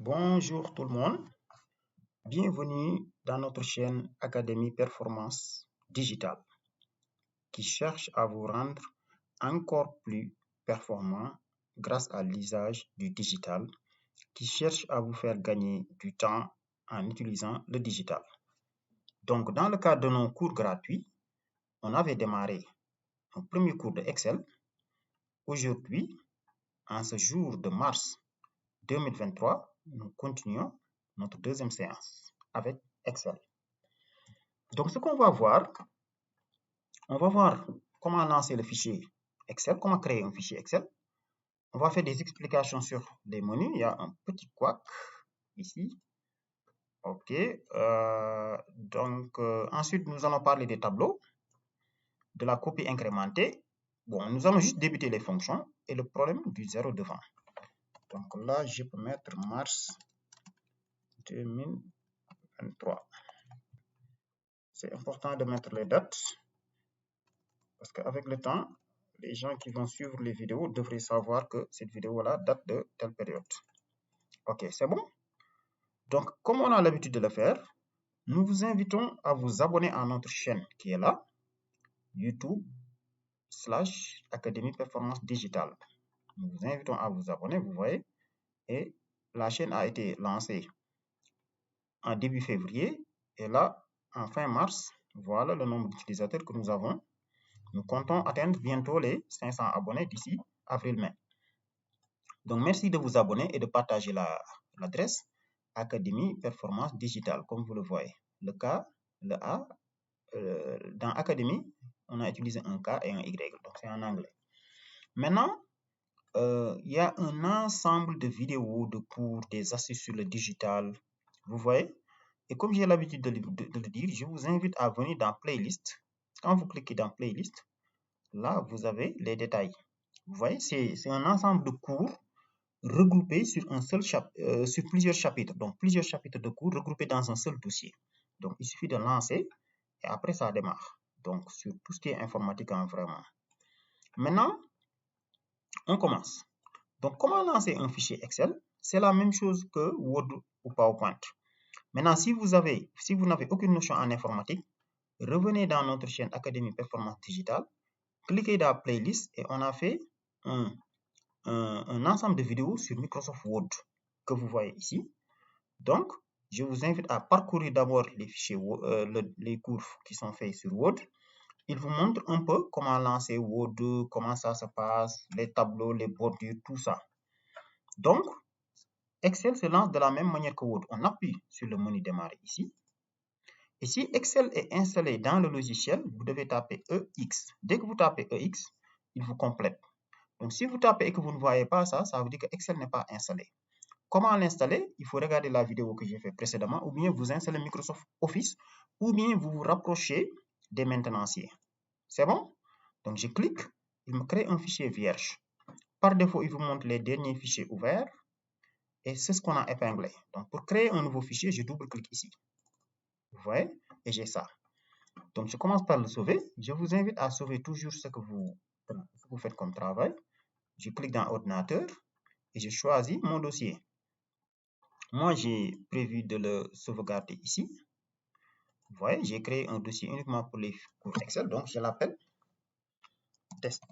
Bonjour tout le monde, bienvenue dans notre chaîne Académie Performance Digitale qui cherche à vous rendre encore plus performant grâce à l'usage du digital, qui cherche à vous faire gagner du temps en utilisant le digital. Donc dans le cadre de nos cours gratuits, on avait démarré un premier cours de Excel. Aujourd'hui, en ce jour de mars 2023, nous continuons notre deuxième séance avec Excel. Donc, ce qu'on va voir, on va voir comment lancer le fichier Excel, comment créer un fichier Excel. On va faire des explications sur les menus. Il y a un petit couac ici. OK. Ensuite, nous allons parler des tableaux, de la copie incrémentée. Bon, nous allons juste débuter les fonctions et le problème du 0 devant. Donc là, je peux mettre mars 2023. C'est important de mettre les dates parce qu'avec le temps, les gens qui vont suivre les vidéos devraient savoir que cette vidéo-là date de telle période. OK, c'est bon? Donc, comme on a l'habitude de le faire, nous vous invitons à vous abonner à notre chaîne qui est là, YouTube/Académie Performance Digitale. Nous vous invitons à vous abonner, vous voyez, et la chaîne a été lancée en début février, et là, en fin mars, voilà le nombre d'utilisateurs que nous avons. Nous comptons atteindre bientôt les 500 abonnés d'ici avril-mai. Donc, merci de vous abonner et de partager l'adresse Académie Performance Digitale, comme vous le voyez. Le K, le A, dans Académie, on a utilisé un K et un Y, donc c'est en anglais. Maintenant, il y a un ensemble de vidéos, de cours, des astuces sur le digital, vous voyez. Et comme j'ai l'habitude de le dire, je vous invite à venir dans Playlist. Quand vous cliquez dans Playlist, là, vous avez les détails. Vous voyez, c'est un ensemble de cours regroupés sur sur plusieurs chapitres. Donc, plusieurs chapitres de cours regroupés dans un seul dossier. Donc, il suffit de lancer et après, ça démarre. Donc, sur tout ce qui est informatique, vraiment. Maintenant, on commence. Donc, comment lancer un fichier Excel? C'est la même chose que Word ou PowerPoint. Maintenant, si vous n'avez aucune notion en informatique, revenez dans notre chaîne Académie Performance Digitale, cliquez dans Playlist et on a fait un ensemble de vidéos sur Microsoft Word que vous voyez ici. Donc, je vous invite à parcourir d'abord les fichiers, les cours qui sont faits sur Word. Il vous montre un peu comment lancer Word, comment ça se passe, les tableaux, les bordures, tout ça. Donc, Excel se lance de la même manière que Word. On appuie sur le menu démarrer ici. Et si Excel est installé dans le logiciel, vous devez taper EX. Dès que vous tapez EX, il vous complète. Donc, si vous tapez et que vous ne voyez pas ça, ça veut dire que Excel n'est pas installé. Comment l'installer? Il faut regarder la vidéo que j'ai faite précédemment, ou bien vous installez Microsoft Office, ou bien vous vous rapprochez des maintenanciers. C'est bon? Donc, je clique, il me crée un fichier vierge. Par défaut, il vous montre les derniers fichiers ouverts, et c'est ce qu'on a épinglé. Donc, pour créer un nouveau fichier, je double-clique ici. Vous voyez? Et j'ai ça. Donc, je commence par le sauver. Je vous invite à sauver toujours ce que vous faites comme travail. Je clique dans Ordinateur et je choisis mon dossier. Moi, j'ai prévu de le sauvegarder ici. Vous voyez, j'ai créé un dossier uniquement pour les cours Excel. Donc, je l'appelle test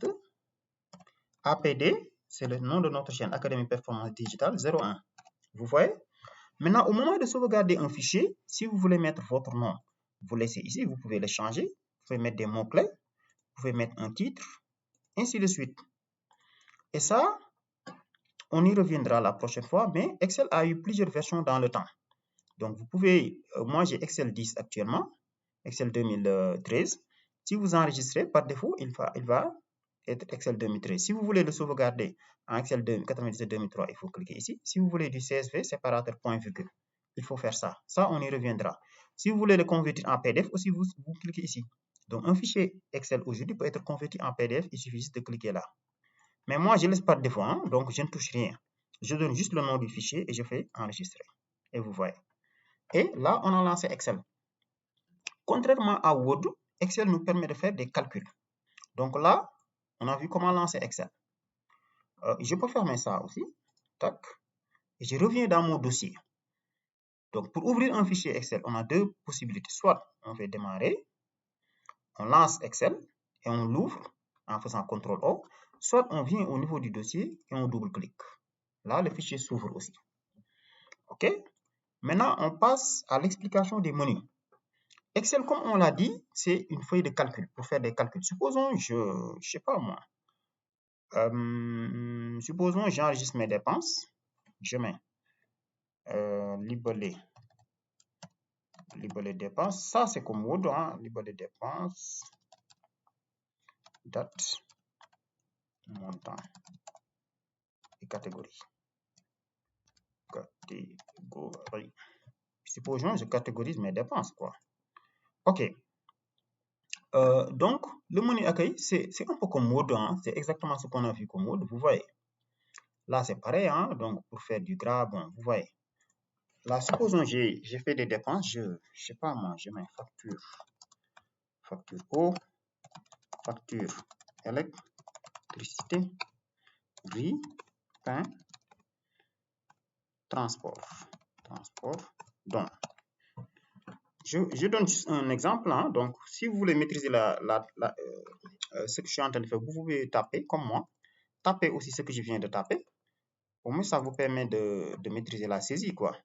APD. C'est le nom de notre chaîne Académie Performance Digitale 01. Vous voyez? Maintenant, au moment de sauvegarder un fichier, si vous voulez mettre votre nom, vous laissez ici, vous pouvez le changer. Vous pouvez mettre des mots-clés, vous pouvez mettre un titre, ainsi de suite. Et ça, on y reviendra la prochaine fois, mais Excel a eu plusieurs versions dans le temps. Donc, vous pouvez, moi j'ai Excel 10 actuellement, Excel 2013. Si vous enregistrez, par défaut, il va être Excel 2013. Si vous voulez le sauvegarder en Excel 97-2003, il faut cliquer ici. Si vous voulez du CSV, séparateur point virgule, il faut faire ça. Ça, on y reviendra. Si vous voulez le convertir en PDF, aussi, vous cliquez ici. Donc, un fichier Excel aujourd'hui peut être converti en PDF, il suffit juste de cliquer là. Mais moi, je laisse par défaut, hein, donc je ne touche rien. Je donne juste le nom du fichier et je fais enregistrer. Et vous voyez. Et là, on a lancé Excel. Contrairement à Word, Excel nous permet de faire des calculs. Donc là, on a vu comment lancer Excel. Je peux fermer ça aussi. Tac. et je reviens dans mon dossier. Donc, pour ouvrir un fichier Excel, on a deux possibilités. Soit on fait démarrer, on lance Excel et on l'ouvre en faisant CTRL-O, soit on vient au niveau du dossier et on double-clique. Là, le fichier s'ouvre aussi. OK? Maintenant, on passe à l'explication des menus. Excel, comme on l'a dit, c'est une feuille de calcul pour faire des calculs. Supposons, je sais pas moi, supposons j'enregistre mes dépenses, je mets libellé dépenses, ça c'est comme Word, hein, libellé dépenses, date, montant et catégorie. Supposons je catégorise mes dépenses, quoi. OK. Donc, le menu accueil, c'est un peu comme Word, hein, c'est exactement ce qu'on a vu comme Word, vous voyez. Là, c'est pareil, hein, donc pour faire du gras, bon, vous voyez. Là, supposons j'ai fait des dépenses, je sais pas moi, je mets facture eau, facture électricité, riz, pain, transport. Donc, je donne juste un exemple, hein, donc si vous voulez maîtriser ce que je suis en train de faire, vous pouvez taper comme moi, taper aussi ce que je viens de taper. Au moins, ça vous permet de maîtriser la saisie, quoi.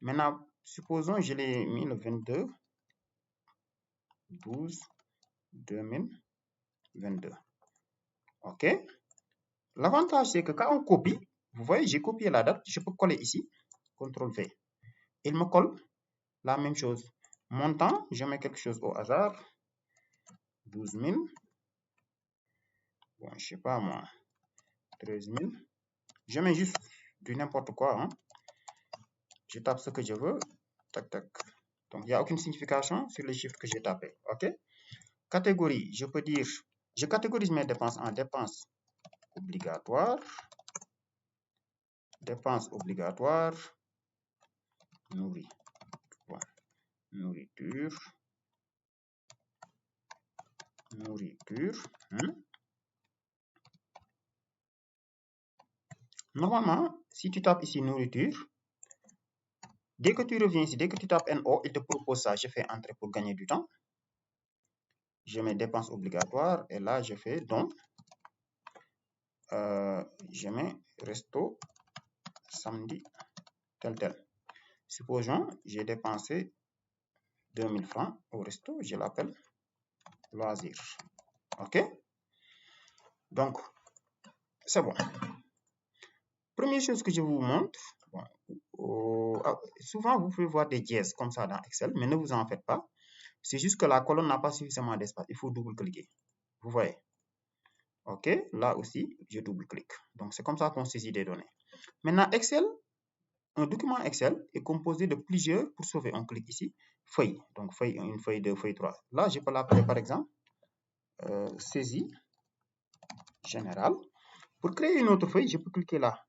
Maintenant, supposons je l'ai mis le 22/12/2022. OK. L'avantage, c'est que quand on copie, vous voyez, j'ai copié la date, je peux coller ici, CTRL-V. Il me colle la même chose. Montant, je mets quelque chose au hasard, 12 000. Bon, je sais pas moi, 13 000. Je mets juste du n'importe quoi, hein. Je tape ce que je veux, tac, tac. Donc, il n'y a aucune signification sur les chiffres que j'ai tapés, OK? Catégorie, je peux dire, je catégorise mes dépenses en dépenses obligatoires, nourriture, Normalement, si tu tapes ici nourriture, dès que tu reviens ici, dès que tu tapes NO, il te propose ça. Je fais entrer pour gagner du temps. Je mets dépenses obligatoires et là, je fais don. Je mets resto samedi tel. Supposons, j'ai dépensé 2000 francs au resto, je l'appelle loisir. OK? Donc, c'est bon. Première chose que je vous montre, souvent vous pouvez voir des dièses comme ça dans Excel, mais ne vous en faites pas. C'est juste que la colonne n'a pas suffisamment d'espace. Il faut double-cliquer. Vous voyez? OK? Là aussi, je double-clique. Donc, c'est comme ça qu'on saisit des données. Maintenant, Excel, un document Excel est composé de plusieurs, pour sauver, on clique ici, feuilles. Donc, une feuille 2, feuille 3. Là, je peux l'appeler par exemple saisie générale. Pour créer une autre feuille, je peux cliquer là.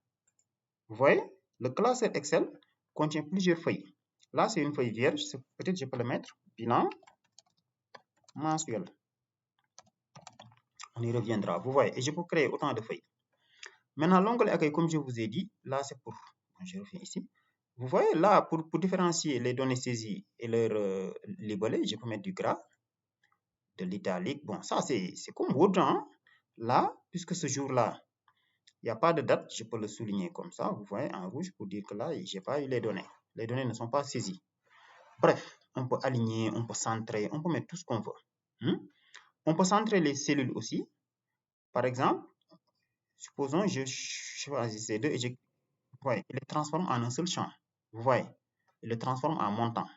Vous voyez, le classeur Excel contient plusieurs feuilles. Là, c'est une feuille vierge. Peut-être je peux le mettre bilan mensuel. On y reviendra. Vous voyez, et je peux créer autant de feuilles. Maintenant, l'onglet accueil, comme je vous ai dit, là, c'est pour... Je reviens ici. Vous voyez, là, pour différencier les données saisies et leur libellé, je peux mettre du gras, de l'italique. Bon, ça, c'est comme Word, hein? Là, puisque ce jour-là, il n'y a pas de date, je peux le souligner comme ça, vous voyez, en rouge, pour dire que là, je n'ai pas eu les données. Les données ne sont pas saisies. Bref, on peut aligner, on peut centrer, on peut mettre tout ce qu'on veut. On peut centrer les cellules aussi. Par exemple, supposons je choisis ces deux et il les transforme en un seul champ. Vous voyez, il le transforme en montant.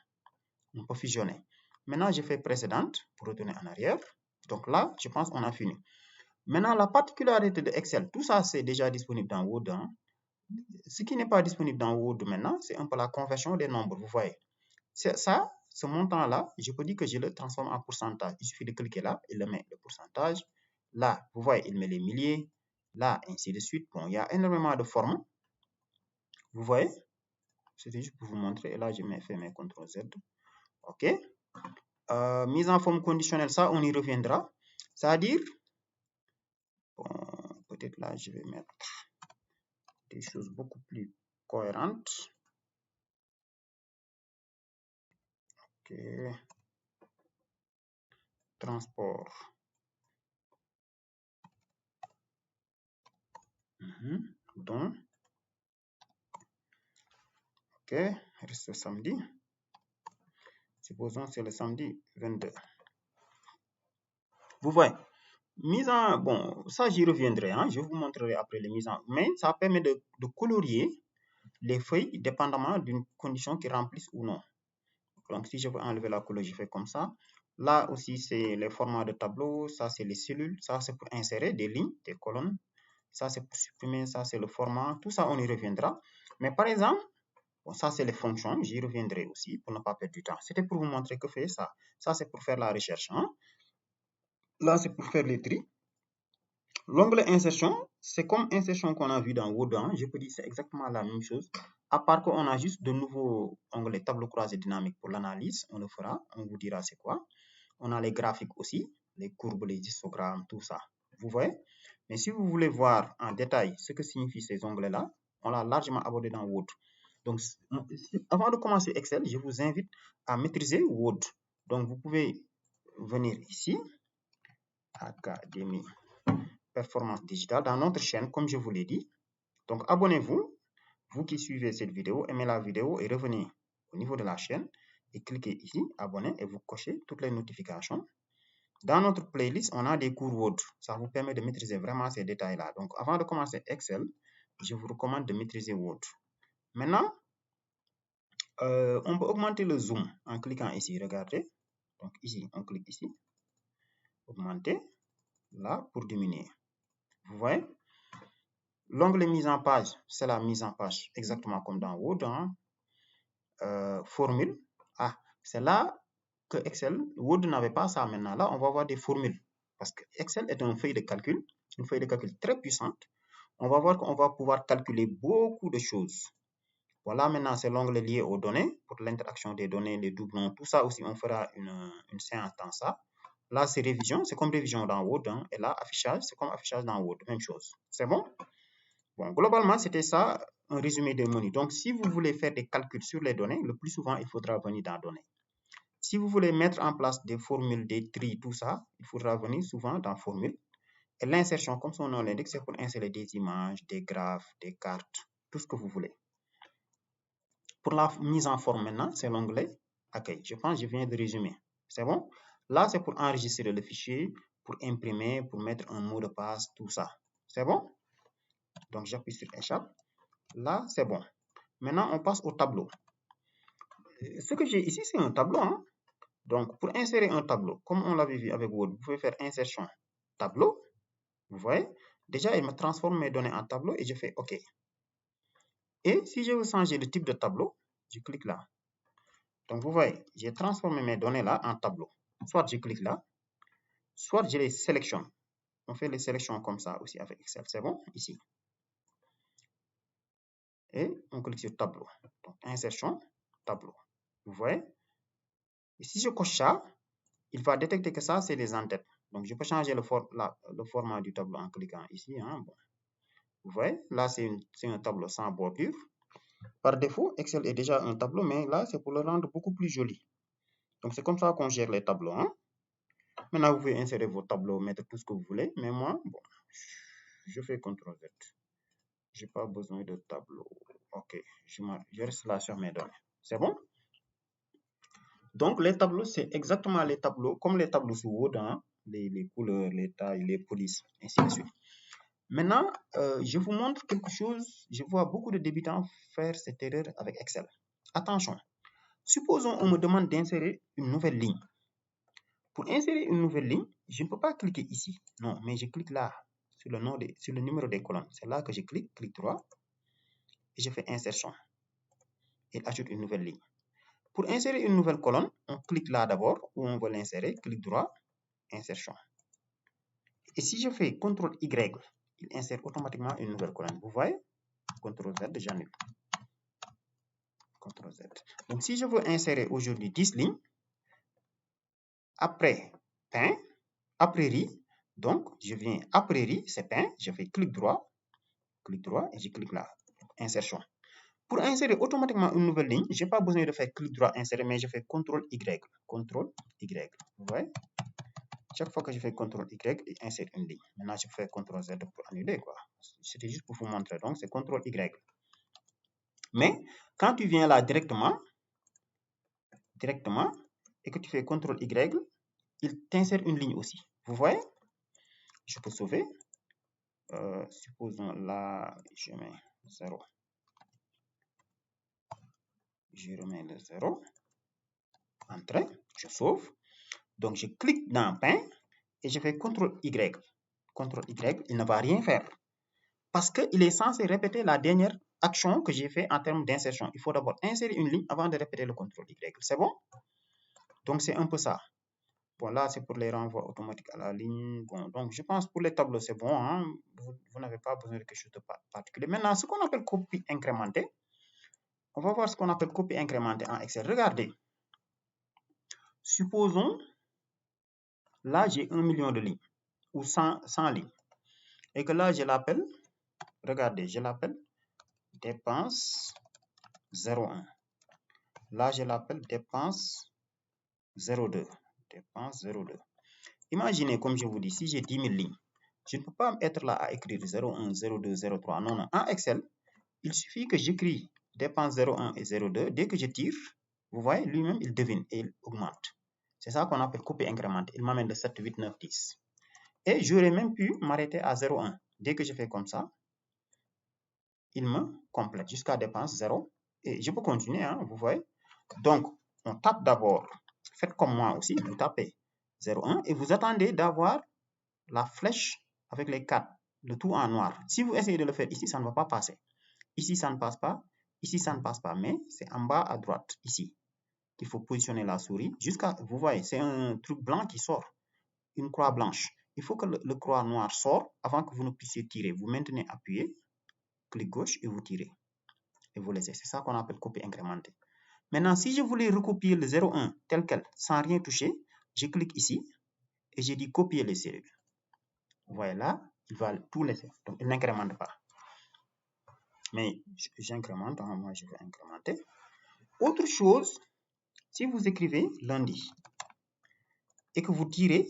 On peut fusionner. Maintenant, je fais précédente pour retourner en arrière. Donc là, je pense qu'on a fini. Maintenant, la particularité de Excel, tout ça, c'est déjà disponible dans Word. Hein. Ce qui n'est pas disponible dans Word maintenant, c'est un peu la conversion des nombres. Vous voyez, ça, ce montant-là, je peux dire que je le transforme en pourcentage. Il suffit de cliquer là, il le met le pourcentage. Là, vous voyez, il met les milliers. Là, ainsi de suite. Bon, il y a énormément de formes. Vous voyez? C'était juste pour vous montrer. Et là, je fais mes CTRL-Z. OK. Mise en forme conditionnelle, ça, on y reviendra. C'est-à-dire, bon, peut-être là, je vais mettre des choses beaucoup plus cohérentes. Ok. Transport. Donc, ok, reste samedi. Supposons que c'est le samedi 22. Vous voyez, bon, ça j'y reviendrai, hein, je vous montrerai après les mises en, mais ça permet de colorier les feuilles dépendamment d'une condition qui remplissent ou non. Donc, si je veux enlever la couleur, je fais comme ça. Là aussi, c'est les formats de tableau, ça c'est les cellules, ça c'est pour insérer des lignes, des colonnes, ça c'est pour supprimer, ça c'est le format, tout ça on y reviendra. Mais par exemple, bon, ça c'est les fonctions, j'y reviendrai aussi pour ne pas perdre du temps. C'était pour vous montrer que fait ça. Ça c'est pour faire la recherche, hein. Là c'est pour faire les tris. L'onglet insertion, c'est comme insertion qu'on a vu dans Word, hein. Je peux dire c'est exactement la même chose. À part qu'on a juste de nouveaux onglets tableau croisé dynamique pour l'analyse, on le fera, on vous dira c'est quoi. On a les graphiques aussi, les courbes, les histogrammes, tout ça. Vous voyez? Mais si vous voulez voir en détail ce que signifient ces onglets-là, on l'a largement abordé dans Word. Donc, avant de commencer Excel, je vous invite à maîtriser Word. Donc, vous pouvez venir ici, Académie Performance Digitale, dans notre chaîne, comme je vous l'ai dit. Donc, abonnez-vous, vous qui suivez cette vidéo, aimez la vidéo et revenez au niveau de la chaîne et cliquez ici, abonner, et vous cochez toutes les notifications. Dans notre playlist, on a des cours Word. Ça vous permet de maîtriser vraiment ces détails-là. Donc, avant de commencer Excel, je vous recommande de maîtriser Word. Maintenant, on peut augmenter le zoom en cliquant ici. Regardez. Donc, ici, on clique ici. Augmenter. Là, pour diminuer. Vous voyez? L'onglet mise en page, c'est la mise en page exactement comme dans Word. Hein. Formule. Ah, c'est là que Excel, Word n'avait pas ça maintenant. Là, on va avoir des formules. Parce que Excel est une feuille de calcul très puissante. On va voir qu'on va pouvoir calculer beaucoup de choses. Voilà, maintenant, c'est l'onglet lié aux données, pour l'interaction des données, les doublons, tout ça aussi, on fera une séance dans ça. Là, c'est révision, c'est comme révision dans Word. Hein, et là, affichage, c'est comme affichage dans Word, même chose. C'est bon? Bon, globalement, c'était ça, un résumé des menus. Donc, si vous voulez faire des calculs sur les données, le plus souvent, il faudra venir dans données. Si vous voulez mettre en place des formules, des tris, tout ça, il faudra venir souvent dans formule. Et l'insertion, comme son nom l'indique, c'est pour insérer des images, des graphes, des cartes, tout ce que vous voulez. Pour la mise en forme maintenant, c'est l'onglet Accueil. Je pense que je viens de résumer. C'est bon? Là, c'est pour enregistrer le fichier, pour imprimer, pour mettre un mot de passe, tout ça. C'est bon? Donc, j'appuie sur Échappe. Là, c'est bon. Maintenant, on passe au tableau. Ce que j'ai ici, c'est un tableau. Hein? Donc, pour insérer un tableau, comme on l'avait vu avec Word, vous pouvez faire insertion tableau. Vous voyez? Déjà, il me transforme mes données en tableau et je fais OK. Et si je veux changer le type de tableau, je clique là. Donc, vous voyez, j'ai transformé mes données là en tableau. Soit je clique là, soit je les sélectionne. On fait les sélections comme ça aussi avec Excel. C'est bon? Ici. Et on clique sur tableau. Donc, insertion, tableau. Vous voyez? Et si je coche ça, il va détecter que ça, c'est les en-têtes. Donc, je peux changer le format du tableau en cliquant ici. Hein? Bon. Vous voyez? Là, c'est un tableau sans bordure. Par défaut, Excel est déjà un tableau, mais là, c'est pour le rendre beaucoup plus joli. Donc, c'est comme ça qu'on gère les tableaux. Hein? Maintenant, vous pouvez insérer vos tableaux, mettre tout ce que vous voulez. Mais moi, bon, je fais CTRL Z. Je n'ai pas besoin de tableau. OK, je reste là sur mes données. C'est bon? Donc, les tableaux, c'est exactement les tableaux, comme les tableaux sous Word, hein? Les couleurs, les tailles, les polices, ainsi de suite. Maintenant, je vous montre quelque chose. Je vois beaucoup de débutants faire cette erreur avec Excel. Attention, supposons on me demande d'insérer une nouvelle ligne. Pour insérer une nouvelle ligne, je ne peux pas cliquer ici. Non, mais je clique là, sur le numéro des colonnes. C'est là que je clique droit, et je fais insertion. Il ajoute une nouvelle ligne. Pour insérer une nouvelle colonne, on clique là d'abord, où on veut l'insérer, clic droit, insertion. Et si je fais CTRL Y, il insère automatiquement une nouvelle colonne. Vous voyez? CTRL Z, j'annule. CTRL Z. Donc, si je veux insérer aujourd'hui 10 lignes, après pain, après riz, donc je viens après riz, c'est pain, je fais clic droit et je clique là. insertion. Pour insérer automatiquement une nouvelle ligne, je n'ai pas besoin de faire clic droit insérer, mais je fais CTRL Y. CTRL Y. Vous voyez? Chaque fois que je fais CTRL Y, il insère une ligne. Maintenant, je fais CTRL Z pour annuler, quoi. C'était juste pour vous montrer. Donc, c'est CTRL Y. Mais, quand tu viens là directement, et que tu fais CTRL Y, il t'insère une ligne aussi. Vous voyez? Je peux sauver. Supposons là, je mets 0. Je remets le 0. Entrée. Je sauve. Donc, je clique dans Paint et je fais CTRL Y. CTRL Y, il ne va rien faire. Parce qu'il est censé répéter la dernière action que j'ai fait en termes d'insertion. Il faut d'abord insérer une ligne avant de répéter le CTRL Y. C'est bon? Donc, c'est un peu ça. Bon, là, c'est pour les renvois automatiques à la ligne. Bon, donc, je pense pour les tableaux, c'est bon. Hein? Vous n'avez pas besoin de quelque chose de particulier. Maintenant, ce qu'on appelle copie incrémentée, on va voir ce qu'on appelle copie incrémentée en Excel. Regardez. Supposons, là, j'ai 1 million de lignes ou 100 lignes. Et que là, je l'appelle, regardez, je l'appelle dépense 01. Là, je l'appelle dépense 02. Dépense 02. Imaginez, comme je vous dis, si j'ai 10 000 lignes, je ne peux pas être là à écrire 01, 02, 03. Non, non. En Excel, il suffit que j'écris dépense 01 et 02. Dès que je tire, vous voyez, lui-même, il devine et il augmente. C'est ça qu'on appelle copie incrémentée. Il m'amène de 7, 8, 9, 10. Et j'aurais même pu m'arrêter à 01. Dès que je fais comme ça, il me complète jusqu'à dépense 0. Et je peux continuer, hein, vous voyez. Donc, on tape d'abord. Faites comme moi aussi, vous tapez 01 et vous attendez d'avoir la flèche avec les 4, le tout en noir. Si vous essayez de le faire ici, ça ne va pas passer. Ici, ça ne passe pas. Ici, ça ne passe pas. Mais c'est en bas à droite, ici, qu'il faut positionner la souris jusqu'à, vous voyez, c'est un truc blanc qui sort. Une croix blanche. Il faut que le croix noir sorte avant que vous ne puissiez tirer. Vous maintenez appuyé, clic gauche et vous tirez. Et vous laissez. C'est ça qu'on appelle copie incrémentée. Maintenant, si je voulais recopier le 01 tel quel, sans rien toucher, je clique ici et je dis copier les cellules. Vous voyez là, il va tout laisser. Donc, il n'incrémente pas. Mais j'incrémente, hein, moi je vais incrémenter. Autre chose, si vous écrivez lundi et que vous tirez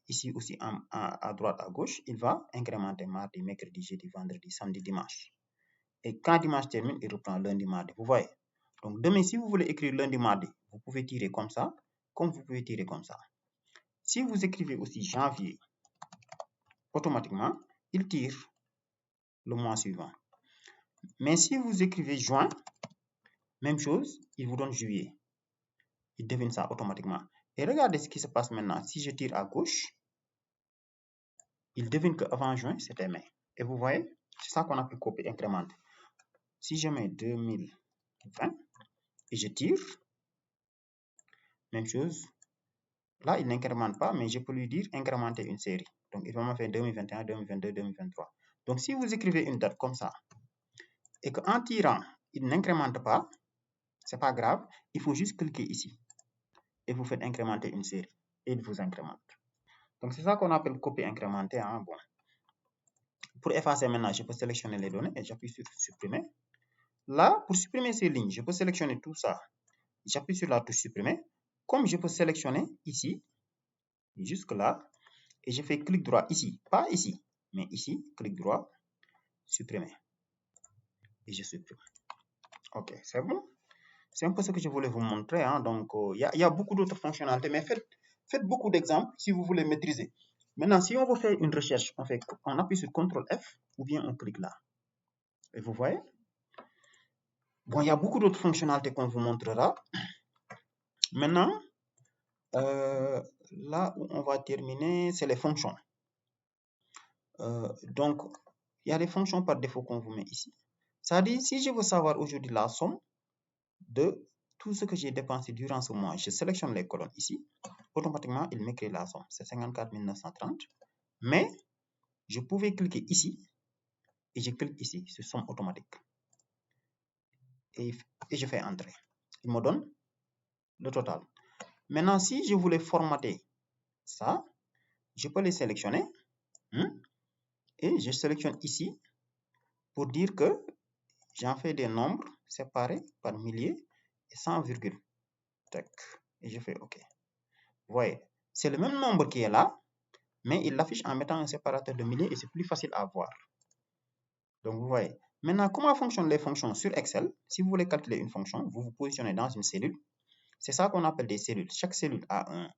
ici aussi à droite, à gauche, il va incrémenter mardi, mercredi, jeudi, vendredi, samedi, dimanche. Et quand dimanche termine, il reprend lundi, mardi. Vous voyez? Donc, demain, si vous voulez écrire lundi, mardi, vous pouvez tirer comme ça, comme vous pouvez tirer comme ça. Si vous écrivez aussi janvier, automatiquement, il tire le mois suivant. Mais si vous écrivez juin, même chose, il vous donne juillet. Il devine ça automatiquement. Et regardez ce qui se passe maintenant. Si je tire à gauche, il devine qu'avant juin, c'était mai. Et vous voyez, c'est ça qu'on appelle copie incrémentée. Si je mets 2020 et je tire, même chose. Là, il n'incrémente pas, mais je peux lui dire incrémenter une série. Donc, il va me faire 2021, 2022, 2023. Donc, si vous écrivez une date comme ça, et qu'en tirant, il n'incrémente pas, c'est pas grave, il faut juste cliquer ici. Et vous faites incrémenter une série. Et il vous incrémente. Donc, c'est ça qu'on appelle copie incrémentée. Hein? Bon. Pour effacer maintenant, je peux sélectionner les données et j'appuie sur supprimer. Là, pour supprimer ces lignes, je peux sélectionner tout ça. J'appuie sur la touche supprimer. Comme je peux sélectionner ici, jusque là, et je fais clic droit ici, pas ici, mais ici, clic droit, supprimer. Et je supprime. Ok, c'est bon. C'est un peu ce que je voulais vous montrer. Hein. Donc, il y a beaucoup d'autres fonctionnalités, mais faites beaucoup d'exemples si vous voulez maîtriser. Maintenant, si on veut faire une recherche, on appuie sur CTRL F ou bien on clique là. Et vous voyez? Bon, il y a beaucoup d'autres fonctionnalités qu'on vous montrera. Maintenant, là où on va terminer, c'est les fonctions. Donc, il y a les fonctions par défaut qu'on vous met ici. Ça dit, si je veux savoir aujourd'hui la somme de tout ce que j'ai dépensé durant ce mois, je sélectionne les colonnes ici. Automatiquement, il m'écrit la somme. C'est 54 930. Mais, je pouvais cliquer ici et je clique ici sur somme automatique. Et je fais entrer. Il me donne le total. Maintenant, si je voulais formater ça, je peux les sélectionner. Et je sélectionne ici pour dire que j'en fais des nombres séparés par milliers et sans virgule. Tac. Et je fais OK. Vous voyez, c'est le même nombre qui est là, mais il l'affiche en mettant un séparateur de milliers et c'est plus facile à voir. Donc, vous voyez. Maintenant, comment fonctionnent les fonctions sur Excel? Si vous voulez calculer une fonction, vous vous positionnez dans une cellule. C'est ça qu'on appelle des cellules. Chaque cellule a un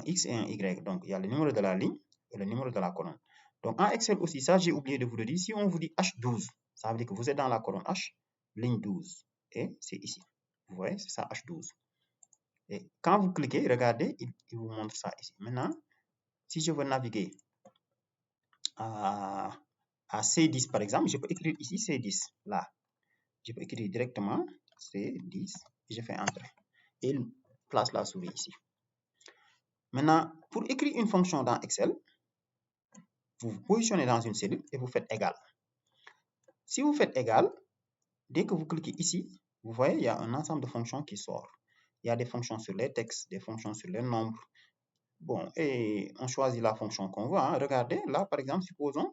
X et un Y. Donc, il y a le numéro de la ligne et le numéro de la colonne. Donc, en Excel aussi, ça, j'ai oublié de vous le dire. Si on vous dit H12, ça veut dire que vous êtes dans la colonne H, ligne 12. Et c'est ici. Vous voyez, c'est ça H12. Et quand vous cliquez, regardez, il vous montre ça ici. Maintenant, si je veux naviguer à C10 par exemple, je peux écrire ici C10, là. Je peux écrire directement C10 et je fais Entrée. Et il place la souris ici. Maintenant, pour écrire une fonction dans Excel, vous vous positionnez dans une cellule et vous faites égal. Si vous faites égal, dès que vous cliquez ici, vous voyez, il y a un ensemble de fonctions qui sort. Il y a des fonctions sur les textes, des fonctions sur les nombres. Bon, et on choisit la fonction qu'on veut. Hein. Regardez, là, par exemple, supposons,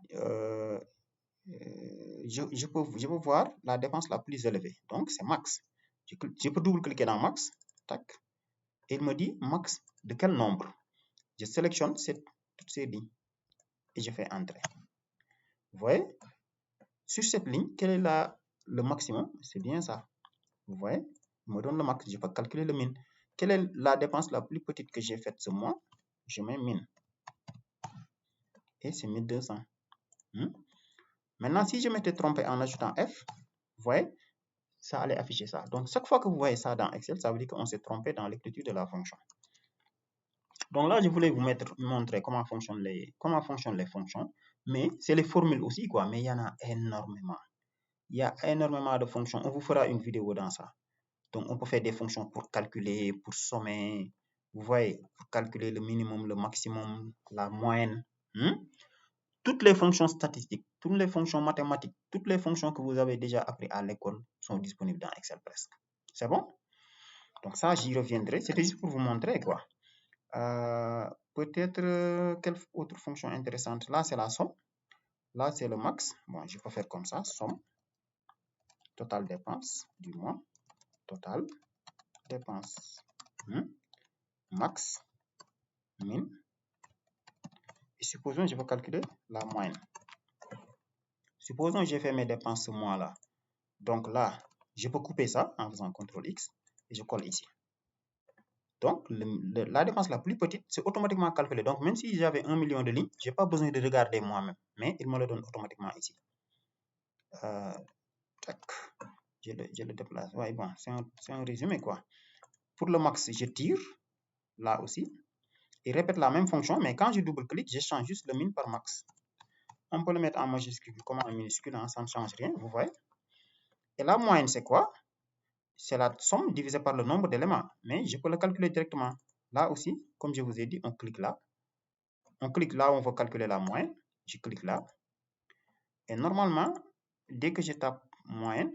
je peux voir la dépense la plus élevée. Donc, c'est max. Je peux double-cliquer dans max. Tac. Et il me dit max de quel nombre? Je sélectionne toutes ces lignes et je fais Entrée. Vous voyez? Sur cette ligne, quel est le maximum? C'est bien ça. Vous voyez? Il me donne le max. Je peux calculer le min. Quelle est la dépense la plus petite que j'ai faite ce mois? Je mets min. Et c'est 1200. Maintenant, si je m'étais trompé en ajoutant F, vous voyez, ça allait afficher ça. Donc, chaque fois que vous voyez ça dans Excel, ça veut dire qu'on s'est trompé dans l'écriture de la fonction. Donc là, je voulais vous montrer comment fonctionnent les fonctions. Mais c'est les formules aussi, quoi. Mais il y en a énormément. Il y a énormément de fonctions. On vous fera une vidéo dans ça. Donc, on peut faire des fonctions pour calculer, pour sommer. Vous voyez, pour calculer le minimum, le maximum, la moyenne. Toutes les fonctions statistiques, toutes les fonctions mathématiques, toutes les fonctions que vous avez déjà appris à l'école sont disponibles dans Excel presque. C'est bon? Donc ça, j'y reviendrai. C'était juste pour vous montrer, quoi. Peut-être quelle autre fonction intéressante? Là, c'est la somme. Là, c'est le max. Bon, je peux faire comme ça. Somme. Total dépense du mois. Total dépense. Max. Min. Et supposons que je veux calculer la moyenne. Supposons que j'ai fait mes dépenses ce mois-là. Donc là, je peux couper ça en faisant CTRL X et je colle ici. Donc, la dépense la plus petite, c'est automatiquement calculé. Donc, même si j'avais 1 million de lignes, je n'ai pas besoin de regarder moi-même. Mais il me le donne automatiquement ici. Tac. Je le déplace. Ouais, bon, c'est un résumé, quoi. Pour le max, je tire. Là aussi. Il répète la même fonction, mais quand je double-clique, je change juste le min par max. On peut le mettre en majuscule comme en minuscule, hein, ça ne change rien, vous voyez. Et la moyenne, c'est quoi? C'est la somme divisée par le nombre d'éléments. Mais je peux le calculer directement. Là aussi, comme je vous ai dit, on clique là. On clique là où on veut calculer la moyenne. Je clique là. Et normalement, dès que je tape moyenne,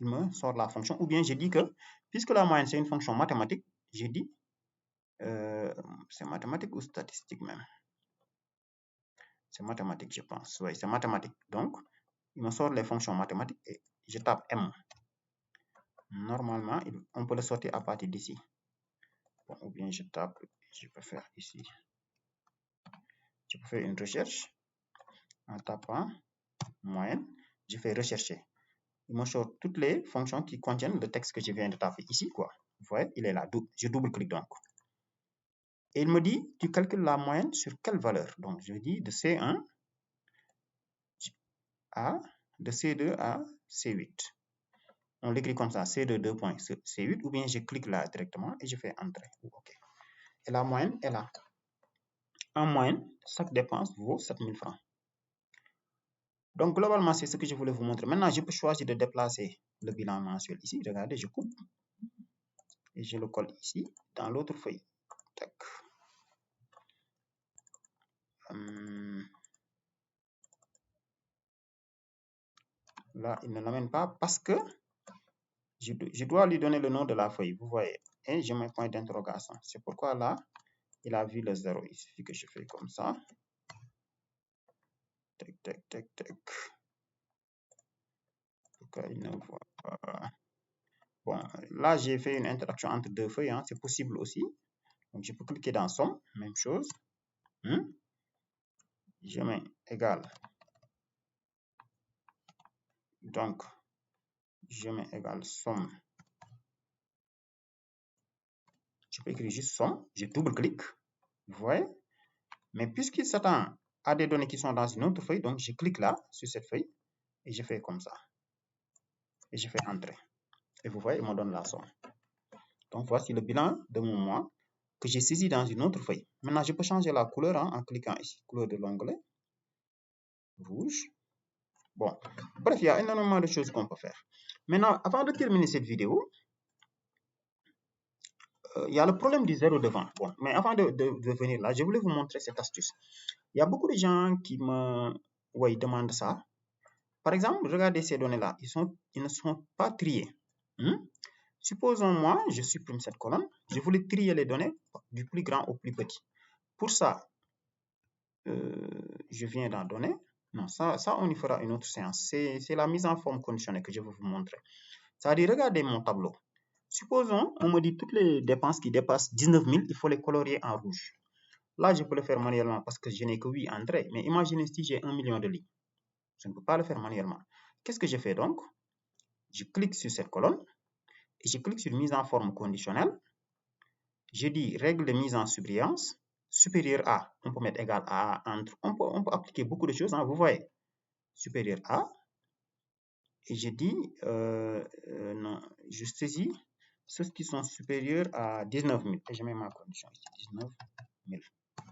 il me sort la fonction. Ou bien je dis que, puisque la moyenne, c'est une fonction mathématique, je dis, c'est mathématique ou statistique même? C'est mathématique, je pense. Oui, c'est mathématique. Donc, il me sort les fonctions mathématiques et je tape M. Normalement, on peut le sortir à partir d'ici. Bon, ou bien je tape, je peux faire ici. Je peux faire une recherche en tapant moyenne. Je fais rechercher. Il me sort toutes les fonctions qui contiennent le texte que je viens de taper ici, quoi. Vous voyez, il est là. Je double-clique donc. Et il me dit, tu calcules la moyenne sur quelle valeur? Donc, je dis de C1 à de C2 à C8. On l'écrit comme ça, C2 2.C8, ou bien je clique là directement et je fais Entrée. OK. Et la moyenne est là. En moyenne, chaque dépense vaut 7000 francs. Donc, globalement, c'est ce que je voulais vous montrer. Maintenant, je peux choisir de déplacer le bilan mensuel ici. Regardez, je coupe. Et je le colle ici, dans l'autre feuille. Tac. Là, il ne l'amène pas parce que je dois lui donner le nom de la feuille. Vous voyez. Et je mets un point d'interrogation. C'est pourquoi là, il a vu le 0. Il suffit que je fais comme ça. Tac, tac, tac, tac. tout cas, il ne voit pas. Bon, là, j'ai fait une interaction entre deux feuilles, hein, c'est possible aussi. Donc, je peux cliquer dans somme, même chose. Je mets égal. Donc, je mets égal somme. Je peux écrire juste somme, je double-clique, vous voyez. Mais puisqu'il s'attend à des données qui sont dans une autre feuille, donc je clique là, sur cette feuille, et je fais comme ça. Et je fais entrer. Et vous voyez, il me donne la somme. Donc, voici le bilan de mon mois que j'ai saisi dans une autre feuille. Maintenant, je peux changer la couleur en cliquant ici, couleur de l'onglet, rouge. Bon, bref, il y a énormément de choses qu'on peut faire. Maintenant, avant de terminer cette vidéo, il y a le problème du zéro devant. Bon, mais avant de venir là, je voulais vous montrer cette astuce. Il y a beaucoup de gens qui me demandent ça. Par exemple, regardez ces données-là, ils ne sont pas triés. Supposons moi, je supprime cette colonne, je voulais trier les données du plus grand au plus petit. Pour ça, je viens dans données. Non, ça on y fera une autre séance. C'est la mise en forme conditionnelle que je vais vous montrer. Ça veut dire, regardez mon tableau. Supposons, on me dit toutes les dépenses qui dépassent 19 000, il faut les colorier en rouge. Là, je peux le faire manuellement parce que je n'ai que 8 entrées. Mais imaginez si j'ai 1 million de lignes. Je ne peux pas le faire manuellement. Qu'est-ce que je fais donc? Je clique sur cette colonne et je clique sur mise en forme conditionnelle. Je dis règle de mise en surbrillance supérieur à. On peut mettre égal à, entre. On peut appliquer beaucoup de choses. Hein, vous voyez. Supérieur à. Et je dis, non, je saisis ceux qui sont supérieurs à 19 000. Et je mets ma condition ici, 19 000.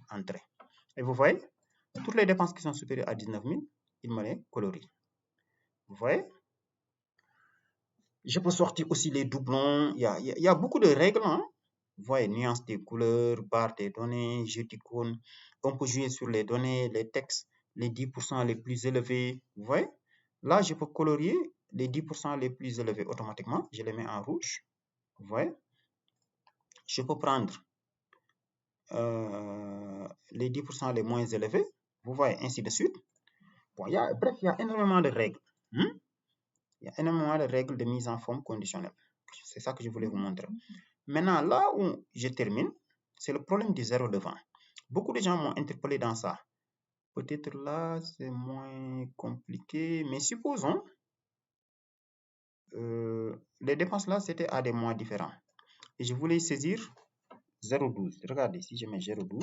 Entrée. Et vous voyez, toutes les dépenses qui sont supérieures à 19 000, il me les colorie. Vous voyez? Je peux sortir aussi les doublons. Il y a beaucoup de règles. Hein? Vous voyez, nuance des couleurs, barre des données, jeu d'icônes. On peut jouer sur les données, les textes, les 10% les plus élevés. Vous voyez? Là, je peux colorier les 10% les plus élevés automatiquement. Je les mets en rouge. Vous voyez? Je peux prendre les 10% les moins élevés. Vous voyez, ainsi de suite. Bon, bref, il y a énormément de règles. Il y a énormément de règles de mise en forme conditionnelle. C'est ça que je voulais vous montrer. Maintenant, là où je termine, c'est le problème du zéro devant. Beaucoup de gens m'ont interpellé dans ça. Peut-être là, c'est moins compliqué. Mais supposons, les dépenses là, c'était à des mois différents. Et je voulais saisir 0,12. Regardez, si je mets 0,12,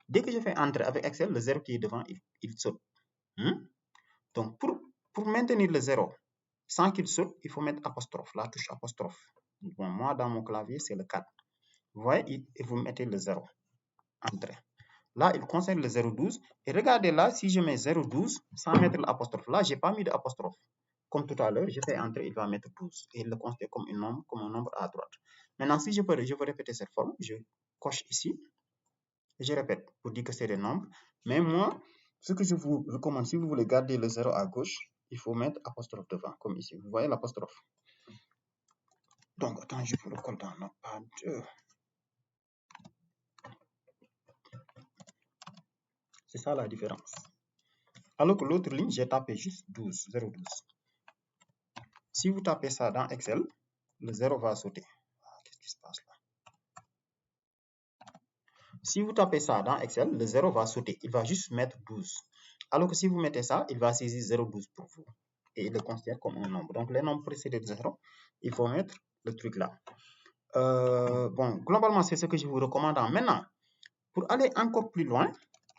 dès que je fais entrer avec Excel, le 0 qui est devant, il saute. Donc, pour maintenir le 0 sans qu'il saute, il faut mettre apostrophe, la touche apostrophe. Bon, moi, dans mon clavier, c'est le 4. Vous voyez, et vous mettez le 0. Entrée. Là, il concerne le 0,12. Et regardez là, si je mets 0,12 sans mettre l'apostrophe, là, je n'ai pas mis d'apostrophe. Comme tout à l'heure, je fais entrer, il va mettre 12. Et il le considère comme un nombre à droite. Maintenant, si je veux répéter cette forme, je coche ici. Et je répète pour dire que c'est des nombres. Mais moi, ce que je vous recommande, si vous voulez garder le 0 à gauche, il faut mettre apostrophe devant, comme ici. Vous voyez l'apostrophe. Donc, attends, je vous le colle dans Notepad. C'est ça la différence. Alors que l'autre ligne, j'ai tapé juste 12, 0,12. Si vous tapez ça dans Excel, le 0 va sauter. Qu'est-ce qui se passe là? Si vous tapez ça dans Excel, le 0 va sauter. Il va juste mettre 12. Alors que si vous mettez ça, il va saisir 0,12 pour vous. Et il le considère comme un nombre. Donc, les nombres précédés de 0, il faut mettre le truc là. Bon, globalement, c'est ce que je vous recommande. Maintenant, pour aller encore plus loin,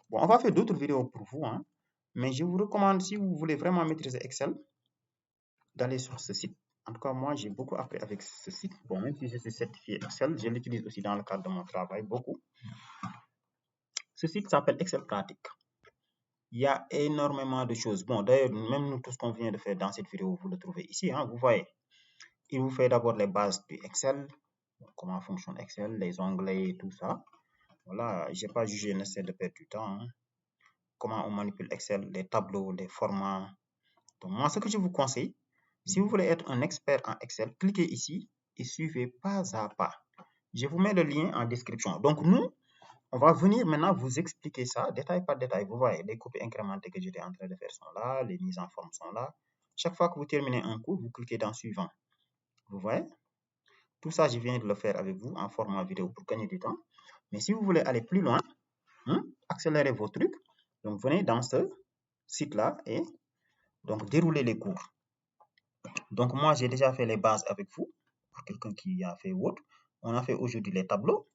bon, on va faire d'autres vidéos pour vous, hein, mais je vous recommande, si vous voulez vraiment maîtriser Excel, d'aller sur ce site. En tout cas, moi, j'ai beaucoup appris avec ce site. Bon, même si je suis certifié Excel, je l'utilise aussi dans le cadre de mon travail, beaucoup. Ce site s'appelle Excel Pratique. Il y a énormément de choses. Bon, d'ailleurs, même tout ce qu'on vient de faire dans cette vidéo, vous le trouvez ici. Hein, vous voyez, il vous fait d'abord les bases du Excel, comment fonctionne Excel, les onglets, tout ça. Voilà, je n'ai pas jugé nécessaire de perdre du temps. Hein. Comment on manipule Excel, les tableaux, les formats. Donc, moi, ce que je vous conseille, si vous voulez être un expert en Excel, cliquez ici et suivez pas à pas. Je vous mets le lien en description. Donc, nous, on va venir maintenant vous expliquer ça détail par détail. Vous voyez, les copies incrémentées que j'étais en train de faire sont là, les mises en forme sont là. Chaque fois que vous terminez un cours, vous cliquez dans suivant. Vous voyez? Tout ça, je viens de le faire avec vous en format vidéo pour gagner du temps. Mais si vous voulez aller plus loin, accélérer vos trucs, donc venez dans ce site-là et donc dérouler les cours. Donc moi, j'ai déjà fait les bases avec vous, pour quelqu'un qui a fait autre. On a fait aujourd'hui les tableaux.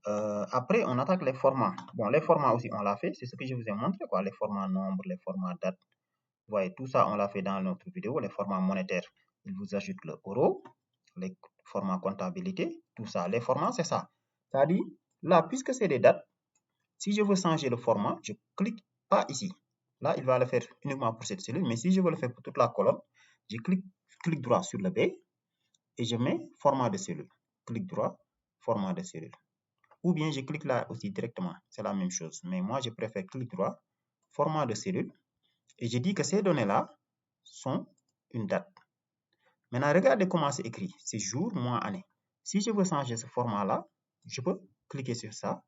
Après, on attaque les formats. Bon, les formats aussi, on l'a fait. C'est ce que je vous ai montré, quoi. Les formats nombres, les formats dates. Vous voyez, tout ça, on l'a fait dans notre vidéo. Les formats monétaires, il vous ajoute le euro. Les formats comptabilité, tout ça. Les formats, c'est ça. C'est-à-dire, là, puisque c'est des dates, si je veux changer le format, je clique pas ici. Là, il va le faire uniquement pour cette cellule. Mais si je veux le faire pour toute la colonne, je clique droit sur le B et je mets format de cellule. Clic droit, format de cellule. Ou bien je clique là aussi directement. C'est la même chose. Mais moi, je préfère clic droit, format de cellule. Et je dis que ces données-là sont une date. Maintenant, regardez comment c'est écrit. C'est jour, mois, année. Si je veux changer ce format-là, je peux cliquer sur ça,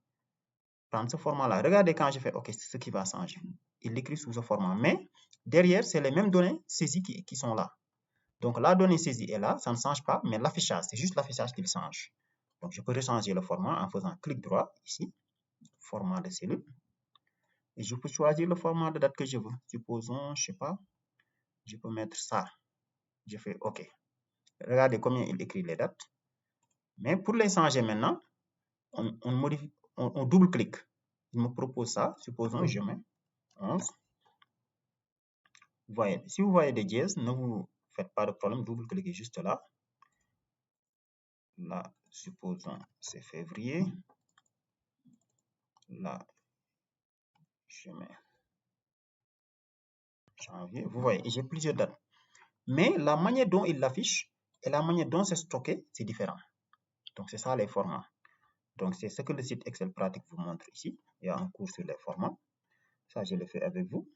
prendre ce format-là. Regardez quand je fais OK, c'est ce qui va changer. Il l'écrit sous ce format. Mais derrière, c'est les mêmes données saisies qui sont là. Donc, la donnée saisie est là, ça ne change pas, mais l'affichage, c'est juste l'affichage qui change. Donc, je peux rechanger le format en faisant clic droit ici, format de cellule. Et je peux choisir le format de date que je veux. Supposons, je sais pas, je peux mettre ça. Je fais OK. Regardez combien il écrit les dates. Mais pour les changer maintenant, on double-clique. Il me propose ça. Supposons, je mets 11. Vous voyez, si vous voyez des dièses, ne vous faites pas de problème. Double-cliquez juste là. Là, supposons, c'est février. Là, je mets janvier. Vous voyez, j'ai plusieurs dates. Mais la manière dont il l'affiche et la manière dont c'est stocké, c'est différent. Donc, c'est ça les formats. Donc, c'est ce que le site Excel pratique vous montre ici. Il y a un cours sur les formats. Ça, je le fais avec vous.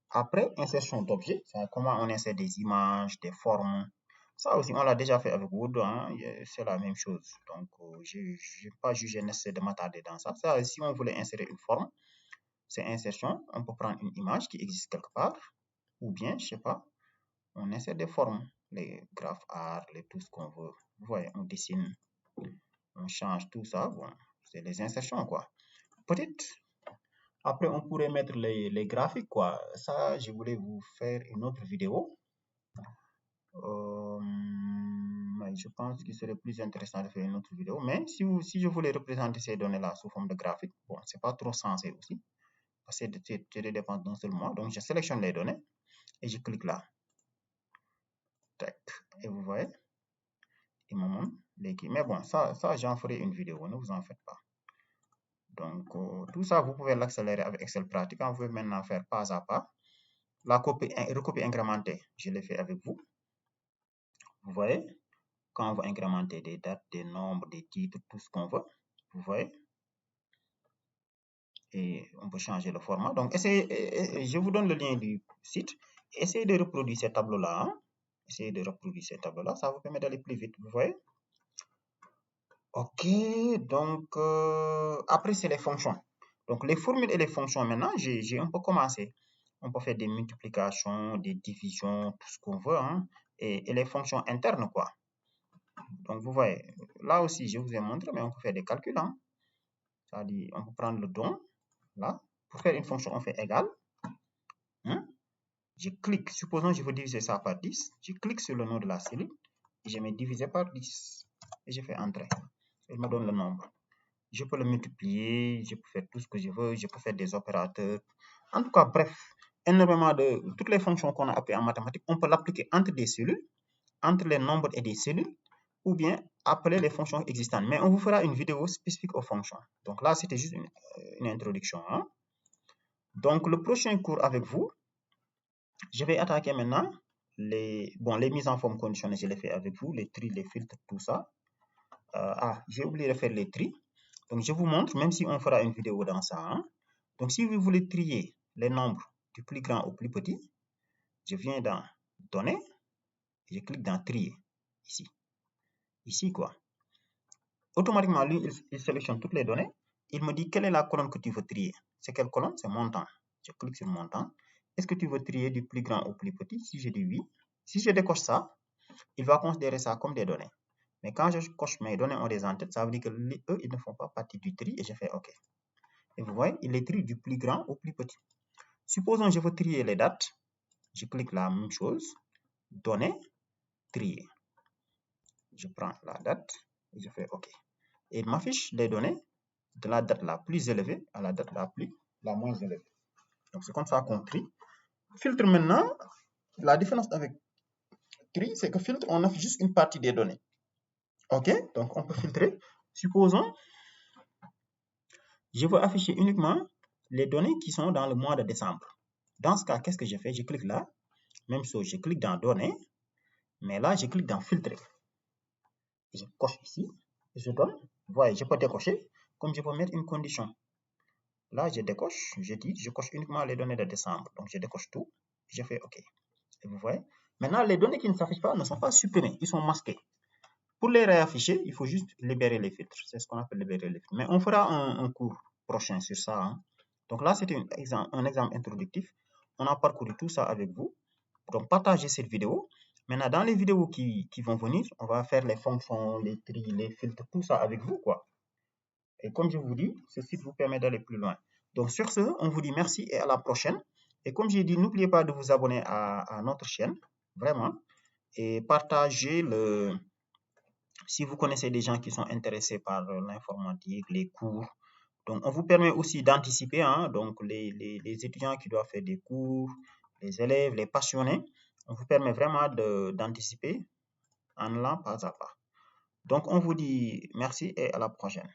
Après, insertion d'objets. Comment on insère des images, des formes. Ça aussi, on l'a déjà fait avec Word. Hein, c'est la même chose. Donc, je n'ai pas jugé nécessaire de m'attarder dans ça. Ça, si on voulait insérer une forme, c'est insertion. On peut prendre une image qui existe quelque part. Ou bien, je sais pas, on insère des formes. Les graphes art, tout ce qu'on veut. Vous voyez, on dessine, on change tout ça. Bon, c'est les insertions, quoi. Peut-être, après, on pourrait mettre les graphiques, quoi. Ça, je voulais vous faire une autre vidéo. Je pense qu'il serait plus intéressant de faire une autre vidéo. Mais si je voulais représenter ces données-là sous forme de graphique, bon, c'est pas trop sensé aussi. Parce que c'est dépend d'un seul mois. Donc, je sélectionne les données et je clique là. Tac. Et vous voyez, il me montre l'équipe. Mais bon, ça j'en ferai une vidéo, ne vous en faites pas. Donc, tout ça, vous pouvez l'accélérer avec Excel pratique. On veut maintenant faire pas à pas. La recopie incrémentée, je l'ai fait avec vous. Vous voyez, quand on veut incrémenter des dates, des nombres, des titres, tout ce qu'on veut. Vous voyez. Et on peut changer le format. Donc, je vous donne le lien du site. Essayez de reproduire ces tableaux-là. Hein. Essayez de reproduire ces tableaux-là. Ça vous permet d'aller plus vite. Vous voyez. Ok, donc après c'est les fonctions. Donc les formules et les fonctions maintenant, j'ai un peu commencé. On peut faire des multiplications, des divisions, tout ce qu'on veut, hein, et les fonctions internes, quoi. Donc vous voyez, là aussi je vous ai montré, mais on peut faire des calculs. Hein. C'est-à-dire, on peut prendre le don, là, pour faire une fonction, on fait égal. Hein. Je clique, supposons je veux diviser ça par 10, je clique sur le nom de la cellule, et je mets diviser par 10, et je fais entrer. Il me donne le nombre. Je peux le multiplier, je peux faire tout ce que je veux, je peux faire des opérateurs. En tout cas, bref, énormément de toutes les fonctions qu'on a appris en mathématiques, on peut l'appliquer entre des cellules, entre les nombres et des cellules, ou bien appeler les fonctions existantes. Mais on vous fera une vidéo spécifique aux fonctions. Donc là, c'était juste une introduction. Hein. Donc, le prochain cours avec vous, je vais attaquer maintenant les mises en forme conditionnelles, je les fais avec vous, les tris, les filtres, tout ça. J'ai oublié de faire les tris. Donc, je vous montre, même si on fera une vidéo dans ça. Hein. Donc, si vous voulez trier les nombres du plus grand au plus petit, je viens dans Données, je clique dans Trier, ici. Ici, quoi. Automatiquement, lui, il sélectionne toutes les données. Il me dit quelle est la colonne que tu veux trier. C'est quelle colonne? C'est montant. Je clique sur montant. est-ce que tu veux trier du plus grand au plus petit? Si je dis oui, si je décoche ça, il va considérer ça comme des données. Mais quand je coche mes données ont des en-têtes, ça veut dire que eux, ils ne font pas partie du tri et je fais OK. Et vous voyez, il les trie du plus grand au plus petit. Supposons que je veux trier les dates. Je clique la même chose, données, trier. Je prends la date et je fais OK. Et il m'affiche les données de la date la plus élevée à la date la moins élevée. Donc, c'est comme ça qu'on trie. Filtre maintenant, la différence avec tri, c'est que filtre, on affiche juste une partie des données. OK? Donc, on peut filtrer. Supposons, je veux afficher uniquement les données qui sont dans le mois de décembre. Dans ce cas, qu'est-ce que je fais? Je clique là. Même chose, je clique dans données. Mais là, je clique dans filtrer. Je coche ici. Je donne. Vous voyez, je peux décocher. Comme je peux mettre une condition. Là, je décoche. Je dis, je coche uniquement les données de décembre. Donc, je décoche tout. Je fais OK. Et vous voyez? Maintenant, les données qui ne s'affichent pas ne sont pas supprimées. Ils sont masqués. Pour les réafficher, il faut juste libérer les filtres. C'est ce qu'on appelle libérer les filtres. Mais on fera un cours prochain sur ça. Hein. Donc là, c'était un exemple introductif. On a parcouru tout ça avec vous. Donc, partagez cette vidéo. Maintenant, dans les vidéos qui vont venir, on va faire les fonctions, les tris, les filtres, tout ça avec vous, quoi. Et comme je vous dis, ce site vous permet d'aller plus loin. Donc, sur ce, on vous dit merci et à la prochaine. Et comme j'ai dit, n'oubliez pas de vous abonner à notre chaîne, vraiment. Et partagez le... Si vous connaissez des gens qui sont intéressés par l'informatique, les cours, donc on vous permet aussi d'anticiper, hein, donc les étudiants qui doivent faire des cours, les élèves, les passionnés, on vous permet vraiment d'anticiper en allant pas à pas. Donc on vous dit merci et à la prochaine.